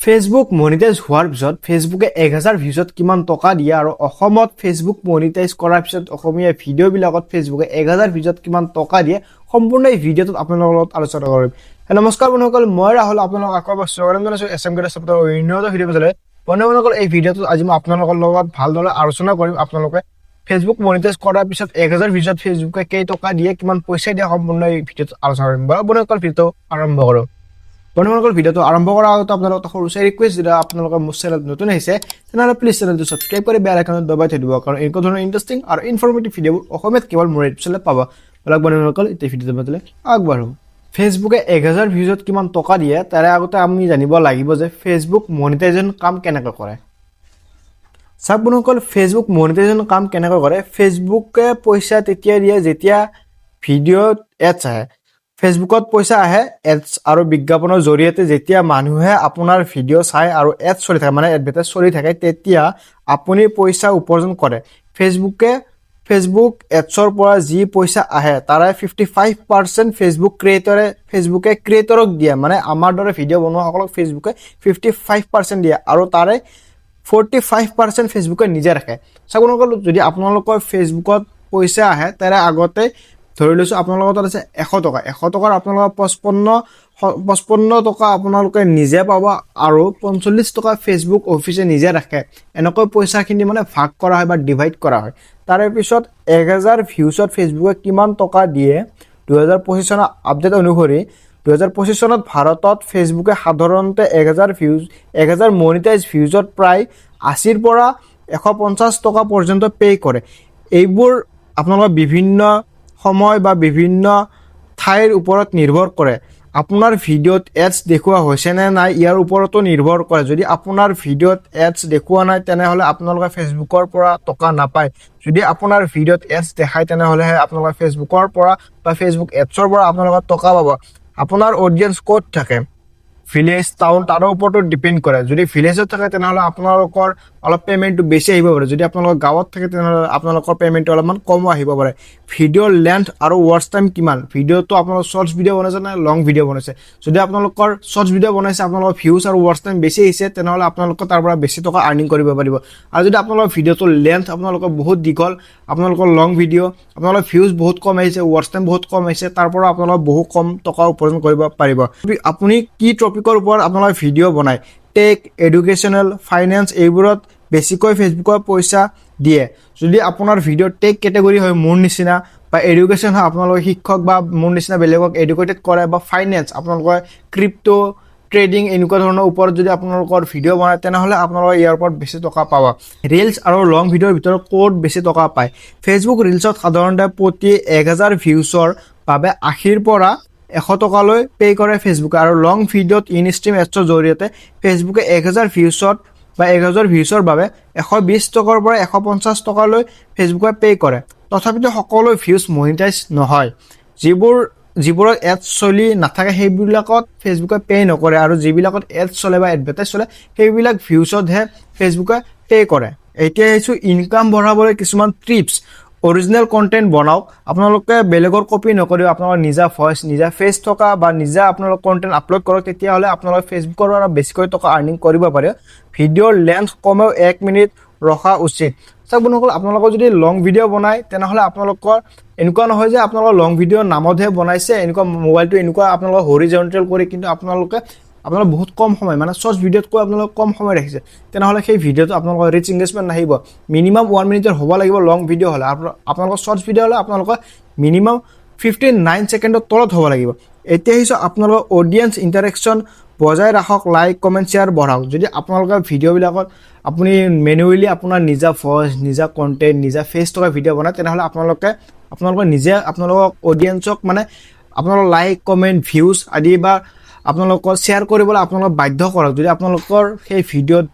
Facebook monetize হোৱাৰ পিছত ফেচবুকে 1000 ভিউজত কিমান টকা দিয়ে আৰু অসমত ফেচবুক মনিটাইজ কৰাৰ পিছত অসমীয়া ভিডিঅ'বিলাকত ফেচবুকে 1000 ভিউজত কিমান টকা দিয়ে সম্পূৰ্ণ এই ভিডিঅ'টোত আপোনালোকৰ লগত আলোচনা কৰিম। নমস্কাৰ বন্ধুসকল, মই ৰাহুল আপোনালোকক আকৌ এবাৰ স্বাগতম জনাইছোঁ এছএম গ্ৰেড চেপ্টাৰৰ উন্নত ভিডিঅ' পাবলৈ। বন্ধুসকল, এই ভিডিঅ'টোত আজি মই আপোনালোকৰ লগত ভালদৰে আলোচনা কৰিম আপোনালোকে ফেচবুক মনিটাইজ কৰাৰ পিছত 1000 ভিউজত ফেচবুকে কেই টকা দিয়ে, কিমান পইচা দিয়ে, সম্পূৰ্ণ এই ভিডিঅ'টোত আলোচনা কৰিম। বন্ধুসকল, ভিডিঅ'টো আৰম্ভ কৰোঁ। বন্ধুসকল, ভিডিঅ'টো আৰম্ভ কৰাৰ আগতে আপোনালোকক সৰু চাই ৰিকুৱেষ্ট দিলে আপোনালোকৰ মোৰ চেনেলত নতুন আহিছে তেনেহ'লে প্লিজ চেনেলটো ছাবস্ক্ৰাইব কৰি বেল আইকনত দবাই থৈ দিব, কাৰণ এনেকুৱা ধৰণৰ ইণ্টাৰেষ্টিং আৰু ইনফৰ্মেটিভ ভিডিঅ'বোৰ অসমীয়াত কেৱল মোৰ ইউটিউব চেনেলত পাব। বন্ধুসকল, এতিয়া ভিডিঅ'টো মাতিলে আগবাঢ়ো। ফেচবুকে 1000 ভিউজত কিমান টকা দিয়ে তাৰে আগতে আমি জানিব লাগিব যে ফেচবুক মনিটাইজেশ্যন কাম কেনেকৈ কৰে। চাওক বন্ধুসকল, ফেচবুক মনিটাইজেশ্যন কাম কেনেকৈ কৰে। ফেচবুকে পইচা তেতিয়া দিয়ে যেতিয়া ভিডিঅ'ত এডছ আহে। ফেচবুকত পইচা আহে এডছ আৰু বিজ্ঞাপনৰ জৰিয়তে। যেতিয়া মানুহে আপোনাৰ ভিডিঅ' চাই আৰু এডছ চলি থাকে, মানে এডভাৰটাইজ চলি থাকে, তেতিয়া আপুনি পইচা উপাৰ্জন কৰে। ফেচবুক এডছৰ পৰা যি পইচা আহে তাৰে 55% ফেচবুকে ক্ৰিয়েটৰক দিয়ে, মানে আমাৰ দৰে ভিডিঅ' বনোৱাসকলক ফেচবুকে 55% দিয়ে আৰু তাৰে 45% ফেচবুকে নিজে ৰাখে। চাওক যদি আপোনালোকৰ ফেচবুকত পইচা আহে তাৰে আগতে ধৰি লৈছোঁ আপোনালোকৰ তাত আছে 100 টকা। 100 টকাৰ আপোনালোকৰ 55 টকা আপোনালোকে নিজে পাব আৰু 45 টকা ফেচবুক অফিচে নিজে ৰাখে। এনেকৈ পইচাখিনি মানে ভাগ কৰা হয় বা ডিভাইড কৰা হয়। তাৰে পিছত 1000 ভিউজত ফেচবুকে কিমান টকা দিয়ে 2025 চনৰ আপডেট অনুসৰি 2025 চনত ভাৰতত ফেচবুকে সাধাৰণতে 1000 মনিটাইজ ভিউজত প্ৰায় 80 পৰা 150 টকা পৰ্যন্ত পে' কৰে। এইবোৰ আপোনালোকৰ বিভিন্ন সময় বা বিভিন্ন ঠাইৰ ওপৰত নিৰ্ভৰ কৰে। আপোনাৰ ভিডিঅ'ত এডছ দেখুওৱা হৈছেনে নাই ইয়াৰ ওপৰতো নিৰ্ভৰ কৰে। যদি আপোনাৰ ভিডিঅ'ত এডছ দেখুওৱা নাই তেনেহ'লে আপোনালোকে ফেচবুকৰ পৰা টকা নাপায়। যদি আপোনাৰ ভিডিঅ'ত এডছ দেখায় তেনেহ'লেহে আপোনালোকে ফেচবুকৰ পৰা বা ফেচবুক এডছৰ পৰা আপোনালোকে টকা পাব। আপোনাৰ অডিয়েঞ্চ ক'ত থাকে, ভিলেজ, টাউন, তাৰ ওপৰতো ডিপেণ্ড কৰে। যদি ভিলেজত থাকে তেনেহ'লে আপোনালোকৰ অলপ পে'মেণ্টটো বেছি আহিব পাৰে। যদি আপোনালোকৰ গাঁৱত থাকে তেনেহ'লে আপোনালোকৰ পে'মেণ্টটো অলপমান কমো আহিব পাৰে। ভিডিঅ'ৰ লেন্থ আৰু ৱাচ টাইম কিমান, ভিডিঅ'টো আপোনালোকৰ শ্বৰ্টছ ভিডিঅ' বনাইছে নে লং ভিডিঅ' বনাইছে। যদি আপোনালোকৰ শ্বৰ্টছ ভিডিঅ' বনাইছে, আপোনালোকৰ ভিউজ আৰু ৱাচ টাইম বেছি আহিছে, তেনেহ'লে আপোনালোকৰ তাৰ পৰা বেছি টকা আৰ্নিং কৰিব পাৰিব। আৰু যদি আপোনালোকৰ ভিডিঅ'টোৰ লেন্থ আপোনালোকৰ বহুত দীঘল, আপোনালোকৰ লং ভিডিঅ', আপোনালোকৰ ভিউজ বহুত কম আহিছে, ৱাচ টাইম বহুত কম আহিছে, তাৰ পৰা আপোনালোকৰ বহুত কম টকা উপাৰ্জন কৰিব পাৰিব। আপুনি কি টপিকৰ ওপৰত আপোনালোকে ভিডিঅ' বনায়, টেক, এডুকেশ্যনেল, ফাইনেন্স, এইবোৰত বেছিকৈ ফেচবুকৰ পইচা দিয়ে। যদি আপোনাৰ ভিডিঅ' টেক কেটেগৰী হয় মোৰ নিচিনা, বা এডুকেশ্যন হয় আপোনালোকে শিক্ষক বা মোৰ নিচিনা বেলেগক এডুকেটেড কৰে, বা ফাইনেন্স আপোনালোকৰ ক্ৰিপ্টো ট্ৰেডিং এনেকুৱা ধৰণৰ ওপৰত যদি আপোনালোকৰ ভিডিঅ' বনায় তেনেহ'লে আপোনালোকে ইয়াৰ ওপৰত বেছি টকা পাব। ৰিলছ আৰু লং ভিডিঅ'ৰ ভিতৰত ক'ত বেছি টকা পায়। ফেচবুক ৰিলছত সাধাৰণতে প্ৰতি 1000 ভিউজৰ বাবে 80 পৰা 100 টকালৈ পে' কৰে ফেচবুকে। আৰু লং ভিডিঅ'ত ইনষ্ট্ৰীম এডছৰ জৰিয়তে ফেচবুকে 1000 ভিউজৰ বাবে 120 টকাৰ পৰা 150 টকালৈ ফেচবুকে পে' কৰে। তথাপিতো সকলো ভিউজ মনিটাইজ নহয়। যিবোৰত এডছ চলি নাথাকে সেইবিলাকত ফেচবুকে পে' নকৰে, আৰু যিবিলাকত এডছ চলে বা এডভাৰটাইজ চলে সেইবিলাক ভিউজতহে ফেচবুকে পে' কৰে। এতিয়া আহিছোঁ ইনকাম বঢ়াবলৈ কিছুমান টিপছ। অৰিজিনেল কণ্টেণ্ট বনাওক। আপোনালোকে বেলেগৰ কপি নকৰিব, আপোনালোকৰ নিজা ভইচ, নিজা ফেচ থকা বা নিজা আপোনালোক কণ্টেণ্ট আপলোড কৰক, তেতিয়াহ'লে আপোনালোকে ফেচবুকৰ পৰা বেছিকৈ টকা আৰ্নিং কৰিব পাৰে। ভিডিঅ'ৰ লেন্থ কমেও 1 মিনিট ৰখা উচিত। চাওক বন্ধুসকল, আপোনালোকৰ যদি লং ভিডিঅ' বনায় তেনেহ'লে আপোনালোকৰ এনেকুৱা নহয় যে আপোনালোকৰ লং ভিডিঅ'ৰ নামতহে বনাইছে, এনেকুৱা মোবাইলটো এনেকুৱা আপোনালোকৰ হৰিজণ্টেল কৰি, কিন্তু আপোনালোকে বহুত কম সময়, মানে শ্বৰ্টছ ভিডিঅ'তকৈ আপোনালোকে কম সময় ৰাখিছে, তেনেহ'লে সেই ভিডিঅ'টো আপোনালোকৰ ৰিচ এংগেজমেণ্ট নাহিব। মিনিমাম 1 মিনিটৰ হ'ব লাগিব লং ভিডিঅ' হ'লে। আপোনালোকৰ শ্বৰ্টছ ভিডিঅ' হ'লে আপোনালোকৰ মিনিমাম 59 ছেকেণ্ডৰ তলত হ'ব লাগিব। এতিয়া আহিছোঁ আপোনালোকৰ অডিয়েঞ্চ ইণ্টাৰেকশ্যন বজাই ৰাখক, লাইক, কমেণ্ট, শ্বেয়াৰ বঢ়াওক। যদি আপোনালোকৰ ভিডিঅ'বিলাকত আপুনি মেনুৱেলি আপোনাৰ নিজা ভইচ, নিজা কণ্টেণ্ট, নিজা ফেচ থকা ভিডিঅ' বনায় তেনেহ'লে আপোনালোকে নিজে আপোনালোকৰ অডিয়েঞ্চক মানে আপোনালোকৰ লাইক, কমেণ্ট, ভিউজ আদি বা আপোনালোকৰ শ্বেয়াৰ কৰিবলৈ আপোনালোকক বাধ্য কৰক। যদি আপোনালোকৰ সেই ভিডিঅ'ত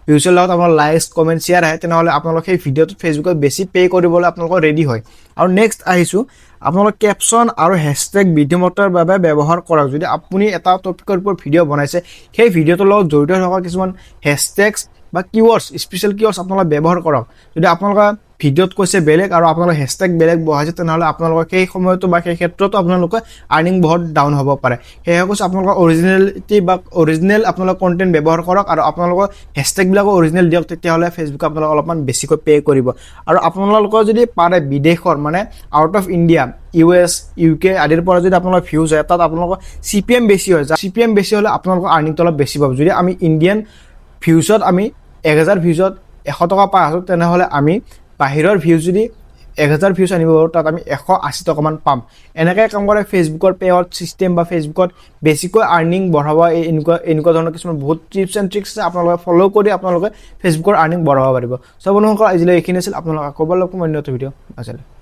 ভিউজৰ লগত আপোনাৰ লাইকছ, কমেণ্ট, শ্বেয়াৰ আহে তেনেহ'লে আপোনালোকে সেই ভিডিঅ'টোত ফেচবুকত বেছি পে' কৰিবলৈ আপোনালোকৰ ৰেডি হয়। আৰু নেক্সট আহিছোঁ আপোনালোকৰ কেপশ্যন আৰু হেছটেগ বুদ্ধিমত্তাৰ বাবে ব্যৱহাৰ কৰক। যদি আপুনি এটা টপিকৰ ওপৰত ভিডিঅ' বনাইছে, সেই ভিডিঅ'টোৰ লগত জড়িত থকা কিছুমান হেছটেগছ বা কিৱৰ্ডছ, স্পেচিয়েল কিৱৰ্ডছ আপোনালোকে ব্যৱহাৰ কৰক। যদি আপোনালোকে ভিডিঅ'ত কৈছে বেলেগ আৰু আপোনালোকে হেশটেগ বেলেগ বহাইছে তেনেহ'লে আপোনালোকৰ সেই সময়তো বা সেই ক্ষেত্ৰতো আপোনালোকে আৰ্নিং বহুত ডাউন হ'ব পাৰে সেয়ে কৈছে আপোনালোকৰ অৰিজিনেলিটি বা অৰিজিনেল আপোনালোকৰ কণ্টেণ্ট ব্যৱহাৰ কৰক আৰু আপোনালোকৰ হেশটেগবিলাকো অৰিজিনেল দিয়ক তেতিয়াহ'লে ফেচবুকে আপোনালোকক অলপমান বেছিকৈ পে' কৰিব আৰু আপোনালোকৰ যদি পাৰে বিদেশৰ মানে out of India US UK আদিৰ পৰা যদি আপোনালোকৰ ভিউজ হয় তাত আপোনালোকৰ CPM বেছি হয় CPM বেছি হ'লে আপোনালোকৰ আৰ্নিংটো অলপ বেছি পাব যদি আমি ইণ্ডিয়ান ভিউজত আমি 1000 ভিউজত 100 টকা পাই আছোঁ তেনেহ'লে আমি বাহিৰৰ ভিউজ যদি 1000 ভিউজ আনিব পাৰোঁ তাত আমি 180 টকামান পাম এনেকৈ কাম কৰে ফেচবুকৰ পেআউট চিষ্টেম বা ফেচবুকত বেছিকৈ আৰ্নিং বঢ়াব এনেকুৱা ধৰণৰ কিছুমান বহুত টিপছ এণ্ড ট্ৰিক্স আছে আপোনালোকে ফ'ল' কৰি আপোনালোকে ফেচবুকৰ আৰ্নিং বঢ়াব পাৰিব চ' বন্ধুসকল আজিলৈ এইখিনি আছিল আপোনালোকে ক'ব লগা অন্য এটা ভিডিঅ' আছিলে